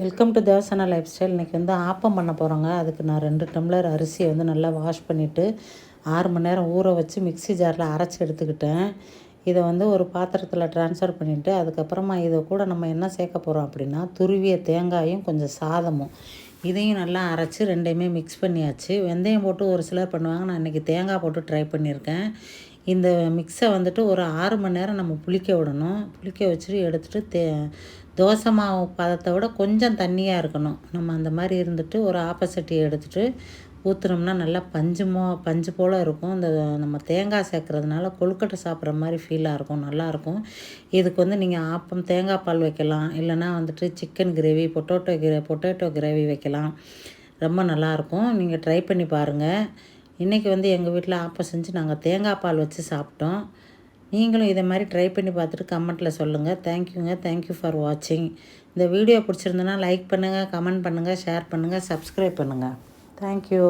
Welcome to Devasana life style. இன்றைக்கி வந்து ஆப்பம் பண்ண போகிறோங்க. அதுக்கு நான் 2 டம்ளர் அரிசியை வந்து நல்லா வாஷ் பண்ணிவிட்டு 6 மணி நேரம் ஊற வச்சு மிக்ஸி ஜாரில் அரைச்சி எடுத்துக்கிட்டேன். இதை வந்து ஒரு பாத்திரத்தில் ட்ரான்ஸ்ஃபர் பண்ணிவிட்டு அதுக்கப்புறமா இதை கூட நம்ம என்ன சேர்க்க போகிறோம் அப்படின்னா, துருவிய தேங்காயும் கொஞ்சம் சாதமும் இதையும் நல்லா அரைச்சி ரெண்டையுமே மிக்ஸ் பண்ணியாச்சு. வெந்தயம் போட்டு ஒரு சிலர் பண்ணுவாங்க, நான் இன்றைக்கி தேங்காய் போட்டு ட்ரை பண்ணியிருக்கேன். இந்த மிக்ஸை வந்துட்டு ஒரு 6 மணி நேரம் நம்ம புளிக்க விடணும். புளிக்க வச்சுட்டு எடுத்துகிட்டு தோசை மாவு பதத்தை விட கொஞ்சம் தண்ணியாக இருக்கணும். நம்ம அந்த மாதிரி இருந்துட்டு ஒரு ஆப்பசட்டியை எடுத்துகிட்டு ஊற்றுனோம்னா நல்லா பஞ்சு போல் இருக்கும். இந்த நம்ம தேங்காய் சேர்க்குறதுனால கொழுக்கட்டை சாப்பிட்ற மாதிரி ஃபீலாக இருக்கும், நல்லாயிருக்கும். இதுக்கு வந்து நீங்கள் ஆப்பம் தேங்காய் பால் வைக்கலாம், இல்லைனா வந்துட்டு சிக்கன் கிரேவி பொட்டேட்டோ கிரேவி வைக்கலாம். ரொம்ப நல்லாயிருக்கும். நீங்கள் ட்ரை பண்ணி பாருங்கள். இன்றைக்கி வந்து எங்கள் வீட்டில் ஆப்பம் செஞ்சு நாங்கள் தேங்காய் பால் வச்சு சாப்பிட்டோம். நீங்களும் இதை மாதிரி ட்ரை பண்ணி பார்த்துட்டு கமெண்ட்டில் சொல்லுங்கள். தேங்க்யூங்க. தேங்க்யூ ஃபார் வாட்சிங். இந்த வீடியோ பிடிச்சிருந்தனா லைக் பண்ணுங்கள், கமெண்ட் பண்ணுங்கள், ஷேர் பண்ணுங்கள், சப்ஸ்கிரைப் பண்ணுங்கள். தேங்க்யூ.